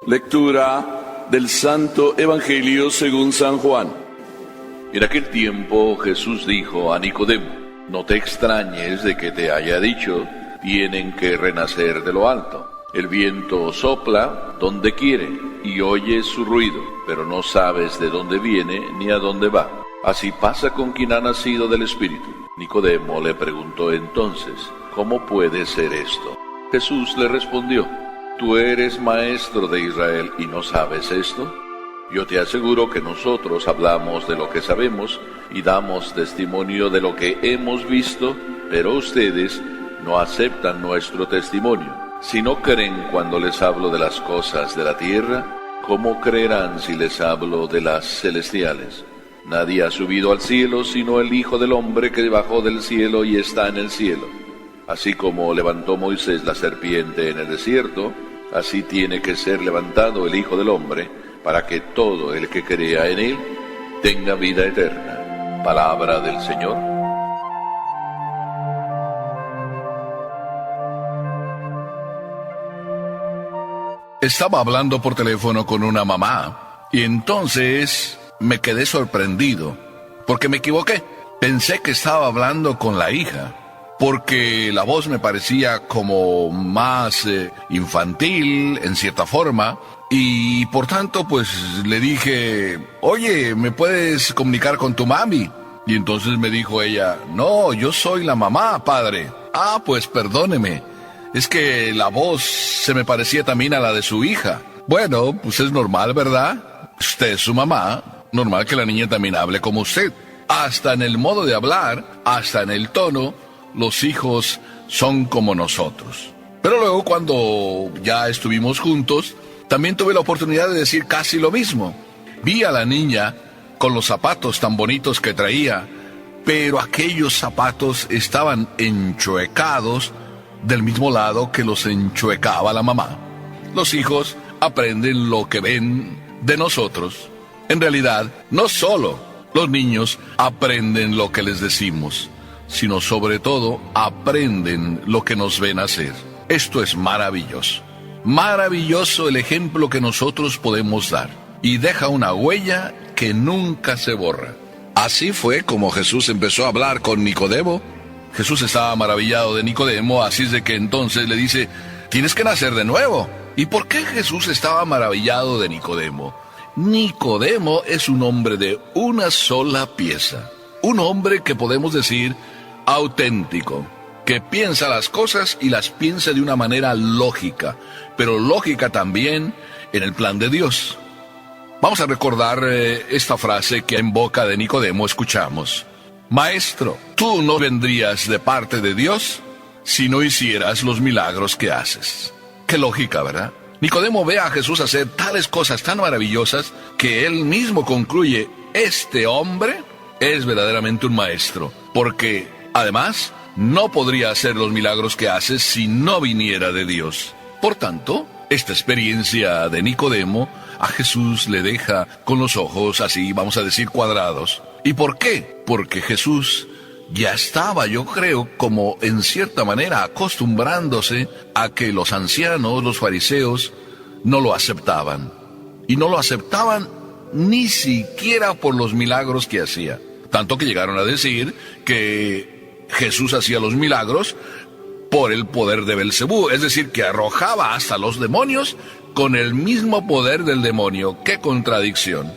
Lectura del Santo Evangelio según San Juan. En aquel tiempo Jesús dijo a Nicodemo: no te extrañes de que te haya dicho, tienen que renacer de lo alto. El viento sopla donde quiere y oyes su ruido, pero no sabes de dónde viene ni a dónde va. Así pasa con quien ha nacido del Espíritu. Nicodemo le preguntó entonces: ¿cómo puede ser esto? Jesús le respondió: ¿tú eres maestro de Israel y no sabes esto? Yo te aseguro que nosotros hablamos de lo que sabemos y damos testimonio de lo que hemos visto, pero ustedes no aceptan nuestro testimonio. Si no creen cuando les hablo de las cosas de la tierra, ¿cómo creerán si les hablo de las celestiales? Nadie ha subido al cielo sino el Hijo del Hombre que bajó del cielo y está en el cielo. Así como levantó Moisés la serpiente en el desierto, así tiene que ser levantado el Hijo del Hombre, para que todo el que crea en él tenga vida eterna. Palabra del Señor. Estaba hablando por teléfono con una mamá y entonces me quedé sorprendido porque me equivoqué. Pensé que estaba hablando con la hija, porque la voz me parecía como más infantil en cierta forma, y por tanto pues le dije: oye, ¿me puedes comunicar con tu mami? Y entonces me dijo ella: no, yo soy la mamá, padre. Ah, pues perdóneme, es que la voz se me parecía también a la de su hija. Bueno, pues es normal, ¿verdad? Usted es su mamá, normal que la niña también hable como usted. Hasta en el modo de hablar, hasta en el tono, los hijos son como nosotros. Pero luego, cuando ya estuvimos juntos, también tuve la oportunidad de decir casi lo mismo. Vi a la niña con los zapatos tan bonitos que traía, pero aquellos zapatos estaban enchuecados del mismo lado que los enchuecaba la mamá. Los hijos aprenden lo que ven de nosotros. En realidad, no solo los niños aprenden lo que les decimos, sino sobre todo aprenden lo que nos ven hacer. Esto es maravilloso. Maravilloso el ejemplo que nosotros podemos dar, y deja una huella que nunca se borra. Así fue como Jesús empezó a hablar con Nicodemo. Jesús estaba maravillado de Nicodemo, así es de que entonces le dice: tienes que nacer de nuevo. ¿Y por qué Jesús estaba maravillado de Nicodemo? Nicodemo es un hombre de una sola pieza. Un hombre que podemos decir auténtico, que piensa las cosas y las piensa de una manera lógica, pero lógica también en el plan de Dios. Vamos a recordar esta frase que en boca de Nicodemo escuchamos: Maestro, tú no vendrías de parte de Dios si no hicieras los milagros que haces. Qué lógica, ¿verdad? Nicodemo ve a Jesús hacer tales cosas tan maravillosas que él mismo concluye: este hombre es verdaderamente un maestro, porque además no podría hacer los milagros que hace si no viniera de Dios. Por tanto, esta experiencia de Nicodemo a Jesús le deja con los ojos así, vamos a decir, cuadrados. ¿Y por qué? Porque Jesús ya estaba, yo creo, como en cierta manera acostumbrándose a que los ancianos, los fariseos, no lo aceptaban. Y no lo aceptaban ni siquiera por los milagros que hacía. Tanto que llegaron a decir que Jesús hacía los milagros por el poder de Belcebú, es decir, que arrojaba hasta los demonios con el mismo poder del demonio. ¡Qué contradicción!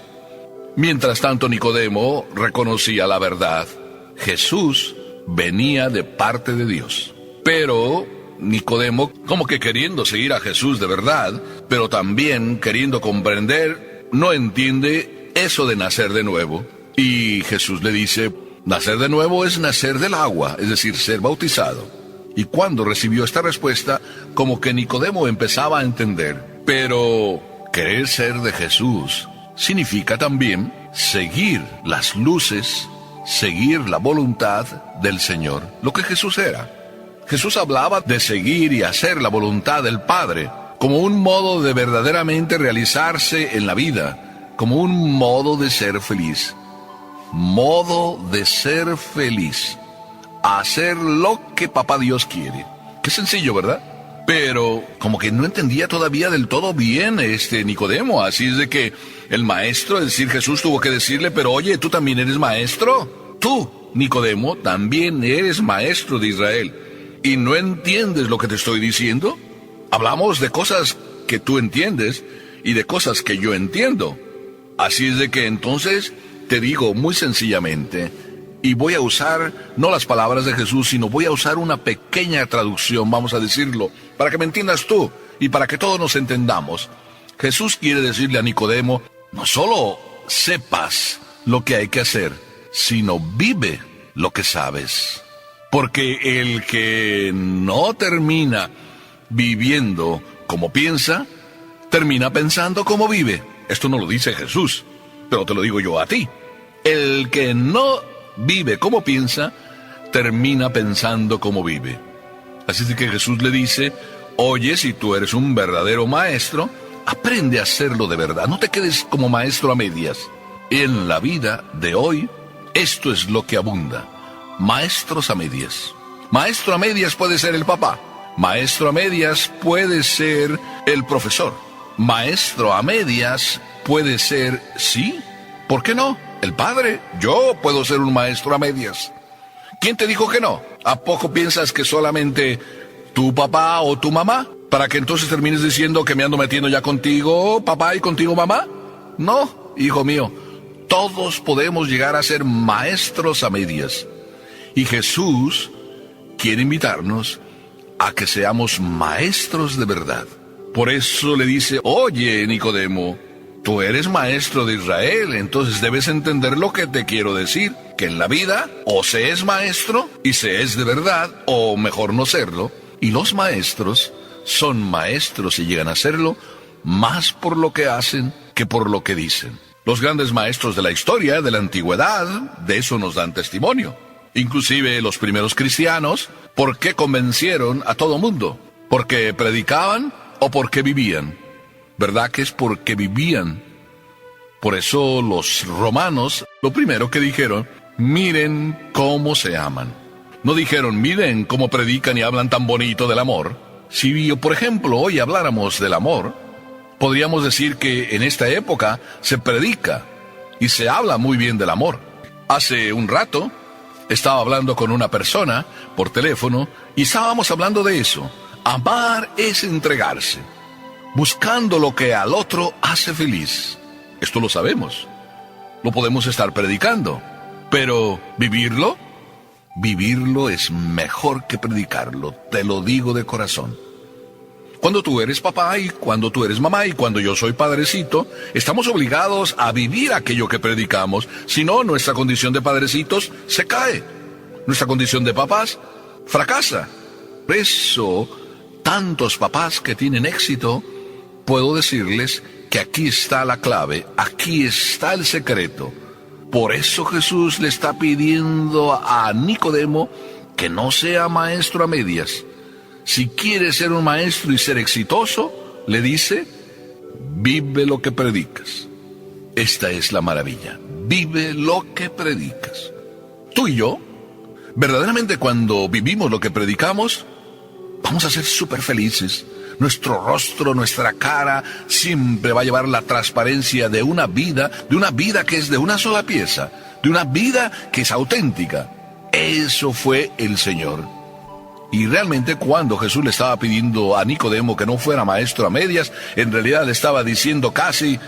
Mientras tanto, Nicodemo reconocía la verdad. Jesús venía de parte de Dios. Pero Nicodemo, como que queriendo seguir a Jesús de verdad, pero también queriendo comprender, no entiende eso de nacer de nuevo. Y Jesús le dice: nacer de nuevo es nacer del agua, es decir, ser bautizado. Y cuando recibió esta respuesta, como que Nicodemo empezaba a entender. Pero querer ser de Jesús significa también seguir las luces, seguir la voluntad del Señor, lo que Jesús era. Jesús hablaba de seguir y hacer la voluntad del Padre, como un modo de verdaderamente realizarse en la vida, como un modo de ser feliz. Modo de ser feliz. Hacer lo que Papá Dios quiere. Qué sencillo, ¿verdad? Pero como que no entendía todavía del todo bien Nicodemo, así es de que el maestro, es decir, Jesús tuvo que decirle, pero oye, ¿tú también eres maestro? Tú, Nicodemo, también eres maestro de Israel. ¿Y no entiendes lo que te estoy diciendo? Hablamos de cosas que tú entiendes y de cosas que yo entiendo. Así es de que entonces te digo muy sencillamente, y voy a usar no las palabras de Jesús, sino voy a usar una pequeña traducción, vamos a decirlo, para que me entiendas tú y para que todos nos entendamos. Jesús quiere decirle a Nicodemo, no solo sepas lo que hay que hacer, sino vive lo que sabes. Porque el que no termina viviendo como piensa, termina pensando como vive. Esto no lo dice Jesús, pero te lo digo yo a ti. El que no vive como piensa, termina pensando como vive. Así es que Jesús le dice, oye, si tú eres un verdadero maestro, aprende a hacerlo de verdad. No te quedes como maestro a medias. En la vida de hoy, esto es lo que abunda. Maestros a medias. Maestro a medias puede ser el papá. Maestro a medias puede ser el profesor. Maestro a medias puede ser, sí, ¿por qué no? El padre. Yo puedo ser un maestro a medias. ¿Quién te dijo que no? ¿A poco piensas que solamente tu papá o tu mamá? Para que entonces termines diciendo que me ando metiendo ya contigo, papá, y contigo, mamá. No, hijo mío. Todos podemos llegar a ser maestros a medias. Y Jesús quiere invitarnos a que seamos maestros de verdad. Por eso le dice, oye, Nicodemo, tú eres maestro de Israel, entonces debes entender lo que te quiero decir, que en la vida o se es maestro y se es de verdad, o mejor no serlo, y los maestros son maestros y llegan a serlo más por lo que hacen que por lo que dicen. Los grandes maestros de la historia, de la antigüedad, de eso nos dan testimonio. Inclusive los primeros cristianos, ¿por qué convencieron a todo mundo? ¿Porque predicaban o porque vivían? ¿Verdad que es porque vivían? Por eso los romanos, lo primero que dijeron, miren cómo se aman. No dijeron, miren cómo predican y hablan tan bonito del amor. Si, por ejemplo, hoy habláramos del amor, podríamos decir que en esta época se predica y se habla muy bien del amor. Hace un rato estaba hablando con una persona por teléfono y estábamos hablando de eso. Amar es entregarse, buscando lo que al otro hace feliz. Esto lo sabemos. Lo podemos estar predicando. Pero vivirlo es mejor que predicarlo. Te lo digo de corazón. Cuando tú eres papá y cuando tú eres mamá y cuando yo soy padrecito, estamos obligados a vivir aquello que predicamos. Si no, nuestra condición de padrecitos se cae. Nuestra condición de papás fracasa. Por eso, tantos papás que tienen éxito, puedo decirles que aquí está la clave, aquí está el secreto. Por eso Jesús le está pidiendo a Nicodemo que no sea maestro a medias. Si quiere ser un maestro y ser exitoso, le dice, vive lo que predicas. Esta es la maravilla, vive lo que predicas. Tú y yo, verdaderamente cuando vivimos lo que predicamos, vamos a ser súper felices. Nuestro rostro, nuestra cara, siempre va a llevar la transparencia de una vida que es de una sola pieza, de una vida que es auténtica. Eso fue el Señor. Y realmente cuando Jesús le estaba pidiendo a Nicodemo que no fuera maestro a medias, en realidad le estaba diciendo casi,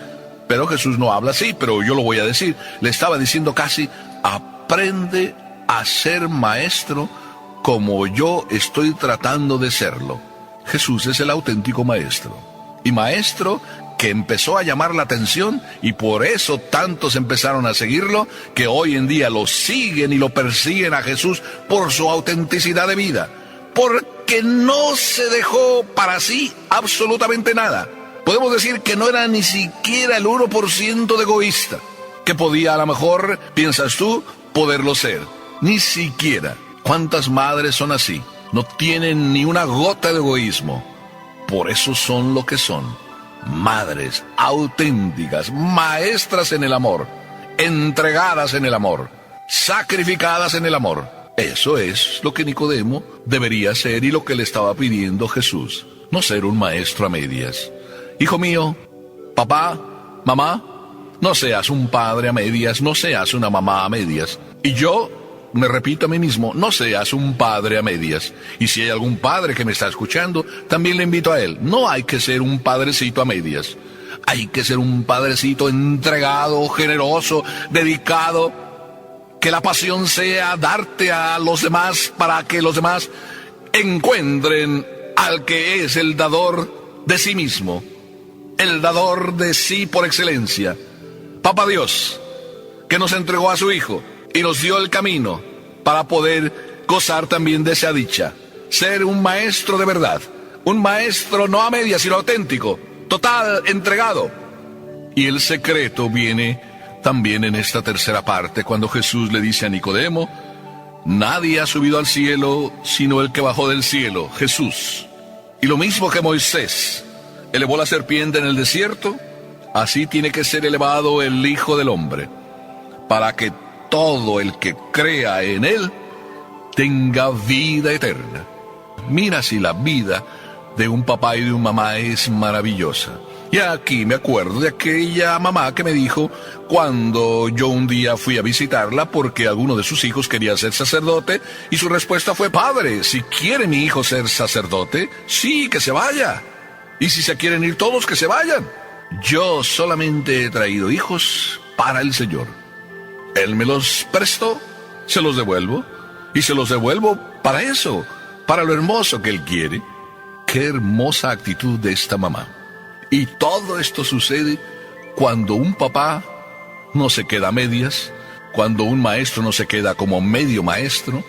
pero Jesús no habla así, pero yo lo voy a decir, le estaba diciendo casi, aprende a ser maestro como yo estoy tratando de serlo. Jesús es el auténtico maestro. Y maestro que empezó a llamar la atención y por eso tantos empezaron a seguirlo, que hoy en día lo siguen y lo persiguen a Jesús por su autenticidad de vida. Porque no se dejó para sí absolutamente nada. Podemos decir que no era ni siquiera el 1% de egoísta, que podía a lo mejor, piensas tú, poderlo ser. Ni siquiera. ¿Cuántas madres son así? No tienen ni una gota de egoísmo. Por eso son lo que son. Madres auténticas, maestras en el amor, entregadas en el amor, sacrificadas en el amor. Eso es lo que Nicodemo debería ser y lo que le estaba pidiendo Jesús, no ser un maestro a medias. Hijo mío, papá, mamá, no seas un padre a medias, no seas una mamá a medias. Y yo me repito a mí mismo, no seas un padre a medias. Y si hay algún padre que me está escuchando, también le invito a él. No hay que ser un padrecito a medias. Hay que ser un padrecito entregado, generoso, dedicado. Que la pasión sea darte a los demás para que los demás encuentren al que es el dador de sí mismo. El dador de sí por excelencia. Papá Dios, que nos entregó a su Hijo y nos dio el camino para poder gozar también de esa dicha. Ser un maestro de verdad. Un maestro no a medias, sino auténtico. Total, entregado. Y el secreto viene también en esta tercera parte, cuando Jesús le dice a Nicodemo, nadie ha subido al cielo sino el que bajó del cielo, Jesús. Y lo mismo que Moisés elevó la serpiente en el desierto, así tiene que ser elevado el Hijo del Hombre, para que todo el que crea en él tenga vida eterna. Mira si la vida de un papá y de una mamá es maravillosa. Y aquí me acuerdo de aquella mamá que me dijo cuando yo un día fui a visitarla porque alguno de sus hijos quería ser sacerdote y su respuesta fue, padre, si quiere mi hijo ser sacerdote, sí, que se vaya. Y si se quieren ir todos, que se vayan. Yo solamente he traído hijos para el Señor. Él me los prestó, se los devuelvo, y se los devuelvo para eso, para lo hermoso que Él quiere. Qué hermosa actitud de esta mamá. Y todo esto sucede cuando un papá no se queda a medias, cuando un maestro no se queda como medio maestro,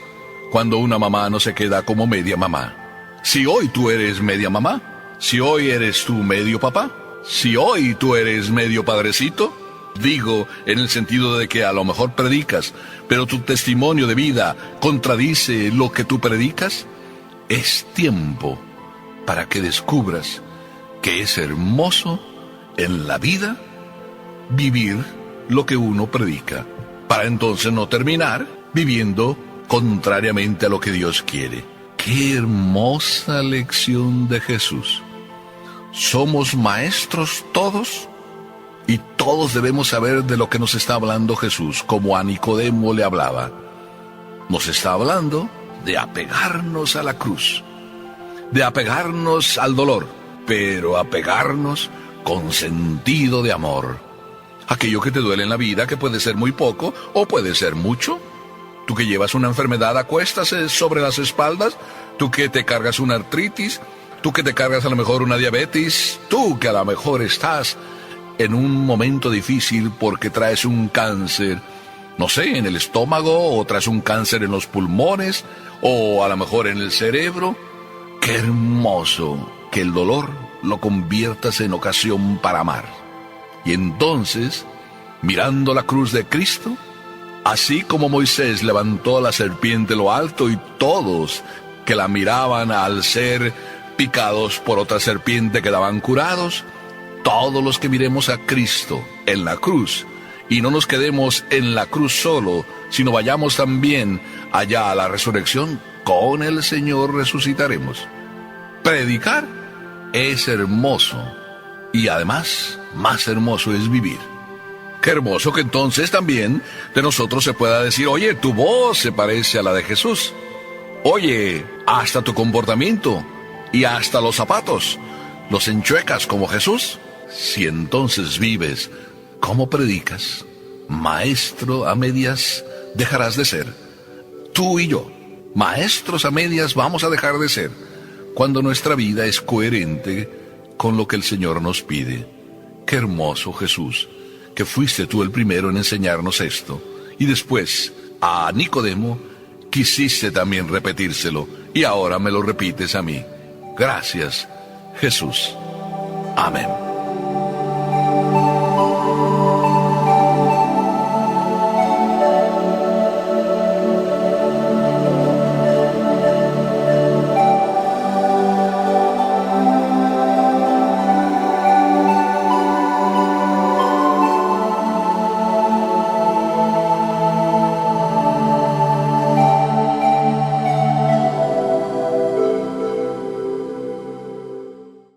cuando una mamá no se queda como media mamá. Si hoy tú eres media mamá, si hoy eres tú medio papá, si hoy tú eres medio padrecito, digo en el sentido de que a lo mejor predicas, pero tu testimonio de vida contradice lo que tú predicas, es tiempo para que descubras que es hermoso en la vida vivir lo que uno predica, para entonces no terminar viviendo contrariamente a lo que Dios quiere. ¡Qué hermosa lección de Jesús! Somos maestros todos, y todos debemos saber de lo que nos está hablando Jesús, como a Nicodemo le hablaba. Nos está hablando de apegarnos a la cruz, de apegarnos al dolor, pero apegarnos con sentido de amor. Aquello que te duele en la vida, que puede ser muy poco o puede ser mucho. Tú que llevas una enfermedad a cuestas sobre las espaldas, tú que te cargas una artritis, tú que te cargas a lo mejor una diabetes, tú que a lo mejor estás en un momento difícil porque traes un cáncer, no sé, en el estómago, o traes un cáncer en los pulmones, o a lo mejor en el cerebro. ¡Qué hermoso que el dolor lo conviertas en ocasión para amar! Y entonces, mirando la cruz de Cristo, así como Moisés levantó a la serpiente lo alto y todos que la miraban al ser picados por otra serpiente quedaban curados, todos los que miremos a Cristo en la cruz y no nos quedemos en la cruz solo, sino vayamos también allá a la resurrección, con el Señor resucitaremos. Predicar es hermoso y además más hermoso es vivir. Qué hermoso que entonces también de nosotros se pueda decir, oye, tu voz se parece a la de Jesús. Oye, hasta tu comportamiento y hasta los zapatos los enchuecas como Jesús. Si entonces vives como predicas, maestro a medias dejarás de ser. Tú y yo, maestros a medias, vamos a dejar de ser cuando nuestra vida es coherente con lo que el Señor nos pide. Qué hermoso, Jesús, que fuiste tú el primero en enseñarnos esto, y después a Nicodemo quisiste también repetírselo, y ahora me lo repites a mí. Gracias, Jesús. Amén.